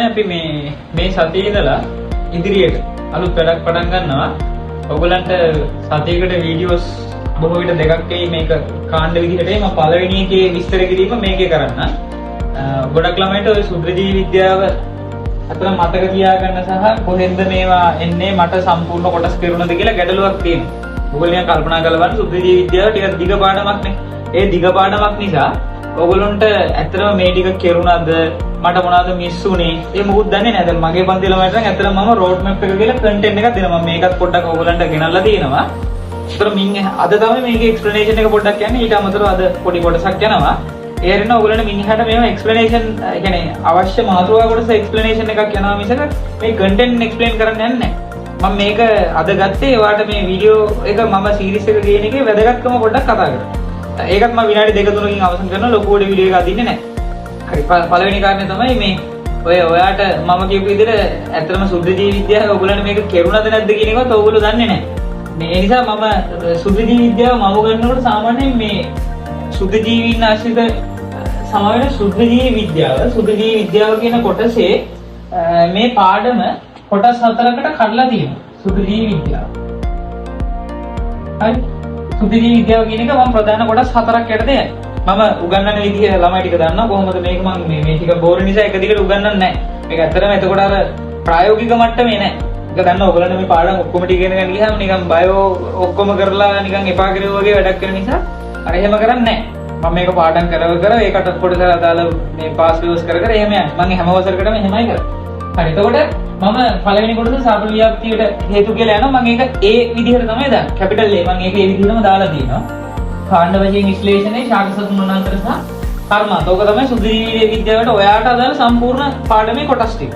තමයි අපි මේ සතියේ ඉඳලා ඉදිරියට අලුත් වැඩක් පටන් ගන්නවා. ඔයගලන්ට සතියකට වීඩියෝස් බොහෝ විට දෙකක් එයි මේක කාණ්ඩ විදිහට මම පළවෙනි එකේ විස්තර කිරීම මේකේ කරන්න. ගොඩක් ළමයිට ඔය සුද්ධජීවි විද්‍යාව අතන මතක තියාගන්න සහ කොහෙන්ද මේවා එන්නේ මට සම්පූර්ණ කොටස් කෙරුණද කියලා ගැටලුවක් තියෙනවා. ඔයගොල්ලෝ කල්පනා කරලා බලන්න සුද්ධජීවි විද්‍යාව ටිකක් දිග පාඩමක් නේ. ඒ දිග පාඩමක් නිසා ඔයගොල්ලන්ට ඇත්තටම මේ ටික කෙරුණාද මට මොනවද මිස් වුනේ ඒ මොකුත් දන්නේ නැහැ. දැන් මගේ පන්ති ළමයිට නම් ඇත්තටම මම රෝඩ් මැප් එක කියලා කන්ටෙන්ට් එකක් දෙනවා. මම මේකත් පොඩ්ඩක් ඔයගොල්ලන්ට ගෙනල්ලා තියෙනවා. ඒතර මින් අද තමයි මේකේ එක්ස්ප්ලනේෂන් එක පොඩ්ඩක් යන්නේ. ඊට අමතරව අද පොඩි කොටසක් යනවා. ඒ වෙන ඔයගොල්ලන්ට මිනිහට මේව එක්ස්ප්ලනේෂන් يعني අවශ්‍ය මාතෘකා කොටස එක්ස්ප්ලනේෂන් එකක් යනවා මිසක මේ කන්ටෙන්ට් එක්ස්ප්ලেইন කරන්න යන්නේ නැහැ. මම මේක අද ගත්තේ ඔයාලට මේ වීඩියෝ එක මම සීරීස් එක ගේන එකේ වැදගත්කම පොඩ්ඩක් කතා කරා. ඒකත් මම විනාඩි 2-3කින් අවසන් කරනවා. ලොකුවට වීඩියෝ එක අදින්නේ නැහැ. හරි පළවෙනි කාරණේ තමයි මේ ඔයාට මම කියපු විදිහට ඇත්තටම සුද්ධජීවි විද්‍යාව ඔයගොල්ලන්ට මේක කෙරුණාද නැද්ද කියන එකවත් ඔයගොල්ලෝ දන්නේ නැහැ. මේ නිසා මම සුද්ධජීවි විද්‍යාව මම ගන්නකොට සාමාන්‍යයෙන් මේ සුද්ධජීවීන් ආශ්‍රිත සමාවෙන සුද්ධජීවි විද්‍යාව කියන කොටසේ මේ පාඩම කොටස් 4කට කඩලා තියෙනවා. සුද්ධජීවි විද්‍යාව. හරි සුද්ධජීවි විද්‍යාව කියන එක මම ප්‍රධාන කොටස් 4ක් යටතේ යයි. මම උගන්වන විදිහ ළමයි ටික දන්නවා කොහොමද මේක මම මේ ටික බෝර නිසා එක දිගට උගන්වන්නේ නැහැ. මේක ඇත්තටම එතකොට අර ප්‍රායෝගික මට්ටමේ නැහැ. ඒක දන්නවා ඔයගොල්ලන්ට මේ පාඩම් ඔක්කොම ටික ඉගෙන ගියාම නිකන් බයෝ ඔක්කොම කරලා නිකන් එපා කරේ වගේ වැඩක් කරන නිසා අර එහෙම කරන්නේ නැහැ. මම මේක පාඩම් කර ඒකට පොඩි කරලා දාලා මේ පාස් විවස් කර එහෙම යන්නේ. මම හැම වසරකටම එහෙමයි කරන්නේ. හරි එතකොට මම පළවෙනි කොටස සාපේක්ෂ ව්‍යාප්තියට හේතු කියලා යනවා. මම ඒක ඒ විදිහට තමයි දාන්නේ. කැපිටල් A මම ඒක ඒ විදිහටම දාලා තියෙනවා. කාණ්ඩ වශයෙන් විශ්ලේෂණය ශාක සතුන් වනාන්තර සහ කර්මාන්ත. ඕක තමයි සුද්ධජීවි විද්‍යාවට ඔයාට අදාළ සම්පූර්ණ පාඩමේ කොටස් ටික.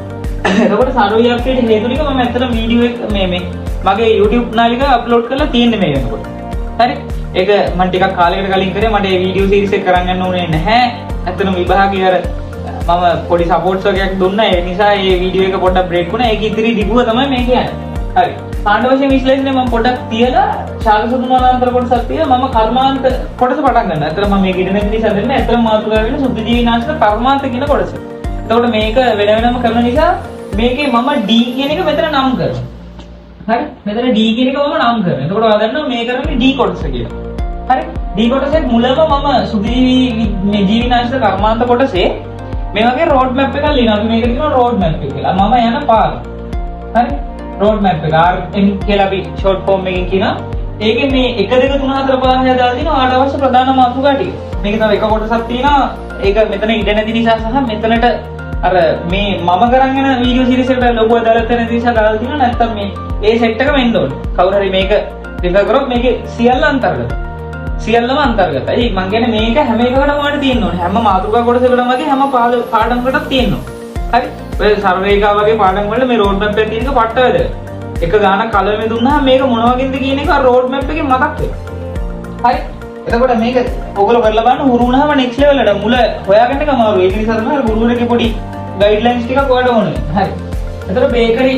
එතකොට සාපේක්ෂ ව්‍යාප්තියට හේතු ටික මම ඇත්තටම වීඩියෝ එක මේ මගේ YouTube නාලිකාව අප්ලෝඩ් කරලා තියෙන්නේ මේ වෙනකොට. හරි ඒක මම ටිකක් කාලයකට කලින් කරේ මට මේ වීඩියෝ සීරීස් එක කරන්න යන්න ඕනේ නැහැ. ඇත්තටම විභාගයේ අර මම පොඩි සපෝට්ස් වගේක් දුන්නා. ඒ නිසා මේ වීඩියෝ එක පොඩ්ඩක් බ්‍රේක් වුණා. ඒක ඉතිරි දිගුව තමයි මේ කියන්නේ. හරි. කාණ්ඩ වශයෙන් විශ්ලේෂණය මම පොඩ්ඩක් තියලා ශාක සතුන් වනාන්තර කොටසක් තියලා මම කර්මාන්ත කොටස පටන් ගන්නවා. ඇත්තටම මම මේක ඉගෙන ගන්න නිසා දෙන්නේ ඇත්තටම මාතෘකාව වෙන සුද්ධජීවි නාශක කර්මාන්ත කියන කොටස. එතකොට මේක වෙන වෙනම කරන නිසා මේකේ මම D කියන එක මෙතන නම් කරනවා. හරි. මෙතන D කියන එක මම නම් කරනවා. එතකොට ඔයා දන්නවා මේ කරන්නේ D කොටස කියලා. හරි. D කොටසේ මුලම මම සුද්ධජීවි මේ ජීවි නාශක කර්මාන්ත කොටසේ මේ වගේ රෝඩ් මැප් එකක් ලියනවා. අපි මේකට කියනවා රෝඩ් මැප් එක කියලා. මම යන පාර. හරි. රෝඩ් මැප් එක RM කියලා අපි ෂෝට් ෆෝම් එකකින් කියනවා. ඒකේ මේ 1 2 3 4 5 6 දාලා දිනවා ආට අවශ්‍ය ප්‍රධාන මාතෘකා ටික. මේක තව එක කොටසක් තියෙනවා. ඒක මෙතන ඉඩ නැති නිසා සහ මෙතනට අර මේ මම කරන් යන වීඩියෝ සීරීස් එකට ලොකු අදාළත්වයක් නැති නිසා දාලා තියෙනවා. නැත්තම් මේ ඒ සෙට් එකම එන්න ඕනේ. කවුරු හරි මේක රිෆර් කරොත් මේකේ සියල්ල අන්තර්ගතයි. සියල්ලම අන්තර්ගතයි. මං කියන්නේ මේක හැම එකකටම වඩ තියෙන්න ඕනේ. හැම මාතෘකා කොටසකටම වගේ හැම පාඩමකටත් තියෙන්න ඕනේ. හරි. ඔය සර්වේකා වගේ පාඩම් වල මේ රෝඩ් මැප් එකේ තියෙන එක පට්ට වැදගත්. එක ගානක් කලර් මේ දුන්නාම මේක මොන වගේද කියන එක රෝඩ් මැප් එකෙන් මතක් වෙනවා. හරි. එතකොට මේක ඔයගොල්ලෝ කරලා බලන්න හුරු වුණාම නෙක්ස්ට් ලෙවල් එකට මුල හොයාගන්න එක අමාරුයි. ඒක නිසා තමයි ගුරුවරයෙක්ගේ පොඩි ගයිඩ්ලයින්ස් ටිකක් ඔයාලට ඕනේ. හරි. එතකොට බේකරි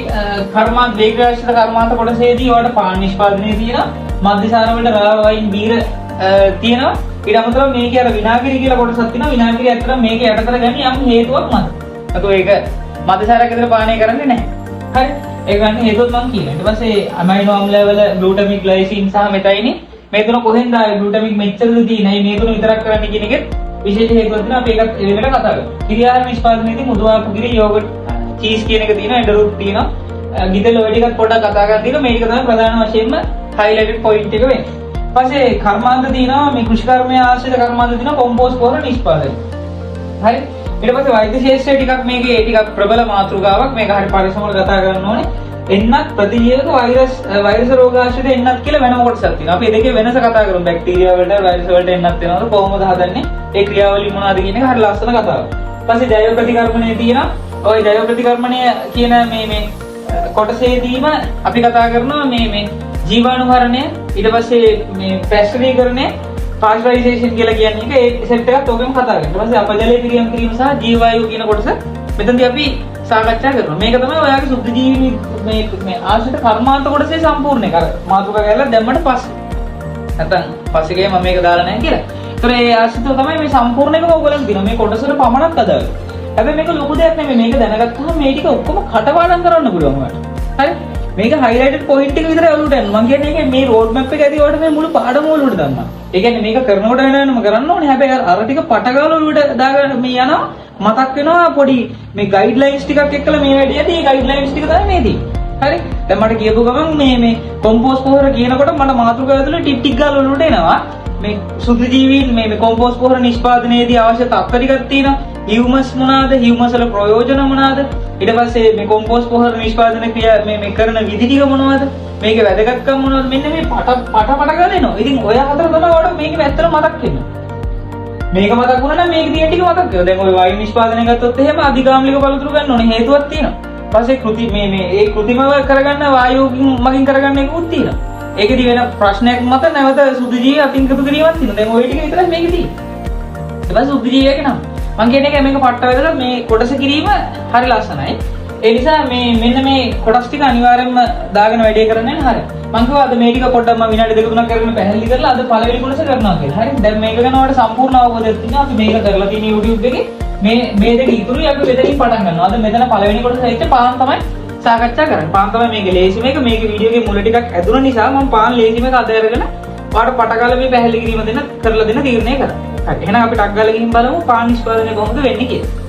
කර්මාන්ත බේකරි ආශ්‍රිත කර්මාන්ත කොටසේදී ඔයාලට පාන් නිෂ්පාදනයේ තියෙනවා. මධ්‍යසාර වලට රාව වයින් බීර තියෙනවා. ඊට අමතරව මේකේ අර විනාගිරි කියලා කොටසක් තියෙනවා. විනාගිරි ඇත්තටම මේකේ යටතට ගන්නේ යම් හේතුවක් මත. එතකොට ඒක මධ්‍යසාරයක් විතර පානය කරන්නේ නැහැ. හරි. ඒක ගන්න හේතුවත් මම කියනවා. ඊට පස්සේ අමයිනෝ අම්ල වල ග්ලූටමික් ග්ලයිසින් සහ මෙතයිනි මේ තුන කොහෙන්ද ආවේ ග්ලූටමික් මෙච්චරද තියෙන්නේ මේ තුන විතරක් කරන්න කියන එකෙත් විශේෂ හේතුවක් තියෙනවා. අපි ඒකත් එකට කතා කරමු. කිරියාහාර නිෂ්පාදනයේදී මුදුවාපු කිරි යෝගට් චීස් කියන එක තියෙනවා. එඩරුට් තියෙනවා. ගිතල ඔය ටිකත් පොඩ්ඩක් කතා කරලා තියෙනවා. මේක තමයි ප්‍රධාන වශයෙන්ම හයිලයිටඩ් පොයින්ට් එක වෙන්නේ. ඊපස්සේ කර්මාන්ත තියෙනවා. මේ කෘෂිකර්මය ආශ්‍රිත කර්මාන්ත තියෙනවා. කොම්පෝස්ට් පොහොර නිෂ්පාදනය. හරි. ඊට පස්සේ වෛද්‍ය ශාස්ත්‍රය ටිකක් මේකේ ටිකක් ප්‍රබල මාතෘකාවක්. මේක හරි පරිස්සමව කතා කරන්න ඕනේ. එන්නත් ප්‍රතිජීවක වෛරස් රෝග ආශ්‍රිත එන්නත් කියලා වෙනම කොටසක් තියෙනවා. අපි දෙකේ වෙනස කතා කරමු. බැක්ටීරියා වලට වෛරස් වලට එන්නත් වෙනවද කොහොමද හදන්නේ? ඒ ක්‍රියාවලිය මොනවද කියන එක හරි ලස්සන කතාවක්. ඊපස්සේ ජෛව ප්‍රතිකර්මණය තියෙනවා. ওই ජෛව ප්‍රතිකර්මණය කියන මේ කොටසේදීම අපි කතා කරනවා මේ ජීවාණුහරණය ඊට පස්සේ මේ පැස්ටරීකරණය පාස්චරයිසේෂන් කියලා කියන්නේ ඒක ඒ සෙට් එකත් ඕකෙම කතා කරනවා. ඊට පස්සේ අපජලයේ පිරියම් කිරීම සහ ජීවායු කියන කොටස මෙතනදී අපි සාකච්ඡා කරනවා. මේක තමයි ඔයාගේ සුද්ධජීවි මේ ආශ්‍රිත කර්මාන්ත කොටසේ සම්පූර්ණ එක. අර මාතෘකාව ගැලලා දැම්මට පස්සේ. නැත්නම් පස්සේ මම මේක දාලා නැහැ කියලා. ඒතර ඒ ආශ්‍රිතව තමයි මේ සම්පූර්ණ එකම ඔයගොල්ලන් දිනවා. මේ කොටසට පමණක් අදාළයි. හැබැයි මේක ලොකු දෙයක් නෙමෙයි. මේක දැනගත්තාම මේ ටික ඔක්කොම කටපාඩම් කරන්න පුළුවන් ඔයාලට. හරි? මේක highlighted point එක විතරයි ඔලුවට එන්නේ. මම කියන්නේ මේ road map එක ඇති ඔයාලට මේ මුළු පාඩම ඔලුවට දාන්න. ඒ කියන්නේ මේක කරනකොට වෙනම කරන්න ඕනේ. හැබැයි අර ටික පටගාල ඔලුවට දාගන්න මේ යනවා මතක් වෙනවා පොඩි මේ ගයිඩ්ලයින්ස් ටිකක් එක්කලා මේ වැඩේදී මේ ගයිඩ්ලයින්ස් ටික තමයි මේ තියෙන්නේ. හරි? දැන් මට කියපු ගමන් මේ කොම්පෝස්ට් පොහොර කියනකොට මට මාතෘකාව ඇතුළේ ටික් ටික් ගාලා ඔලුවට එනවා. මේ සුදු ජීවීන් මේ කොම්පෝස්ට් පොහොර නිෂ්පාදනයේදී අවශ්‍ය තත්ත්ව ටිකක් තියෙනවා. හියුමස් මොනවාද? හියුමස් වල ප්‍රයෝජන මොනවාද? ඊට පස්සේ මේ කොම්පෝස්ට් පොහොර නිෂ්පාදනය ක්‍රියා මේ කරන විදි ටික මොනවද? මේකේ වැදගත්කම මොනවද? මෙන්න මේ පට ගාලා එනවා. ඉතින් ඔය හතර තමයි ඔයාලට මේක ඇත්තට මතක් වෙන්නේ. මේක මතක් වුණා නම් මේක තියෙන ටික මතක් වෙනවා. දැන් ඔය වායු නිෂ්පාදනය ගත්තොත් එහෙම අධිගාම්ලික පළතුරු ගන්න ඕනේ හේතුවක් තියෙනවා. ඊපස්සේ කෘති ඒ කෘතිමව කරගන්න වායුවකින් මගින් කරගන්න එකකුත් තියෙනවා. ඒකෙදි වෙන ප්‍රශ්නයක් මත නැවත සුදු ජීවි අතින්කතු කිරීමක් තියෙනවා. දැන් ඔය ටික විතරයි මේකේ තියෙන්නේ. ඊපස්සේ සුදු ජීවියක නම් මම කියන්නේ මේක පට්ට වැදලා මේ කොටස කිරීම හරි ලස්සනයි. ඒ නිසා මෙන්න මේ කොටස් ටික අනිවාර්යයෙන්ම දාගෙන වැඩේ කරන්නේ හරිය. මම කිව්වා අද මේ ටික පොඩ්ඩක් මම විනාඩි දෙක තුනක් කරගෙන පැහැදිලි කරලා අද පළවෙනි කොටස කරනවා කියලා. හරි. දැන් මේක ගැන ඔයාලට සම්පූර්ණ අවබෝධයක් තියෙනවා. අපි මේක කරලා තියෙන YouTube එකේ මේ දෙක ඉතුරුයි අපි මෙතනින් පටන් ගන්නවා. අද මෙතන පළවෙනි කොටස ඇවිත් පාන් තමයි සාකච්ඡා කරන්නේ. පාන් තමයි මේකේ ලේසිම එක. මේකේ වීඩියෝ එකේ මුල ටිකක් ඇදුන නිසා මම පාන් ලේසිම එක අද අරගෙන ඔයාලට පටගාලා මේ පැහැදිලි කිරීම කරලා දෙන්න තීරණය කරා. හරි. එහෙනම් අපි ටක් ගාලා ගිහින් බලමු පාන් නිෂ්පාදනය කොහොමද වෙන්නේ කියලා.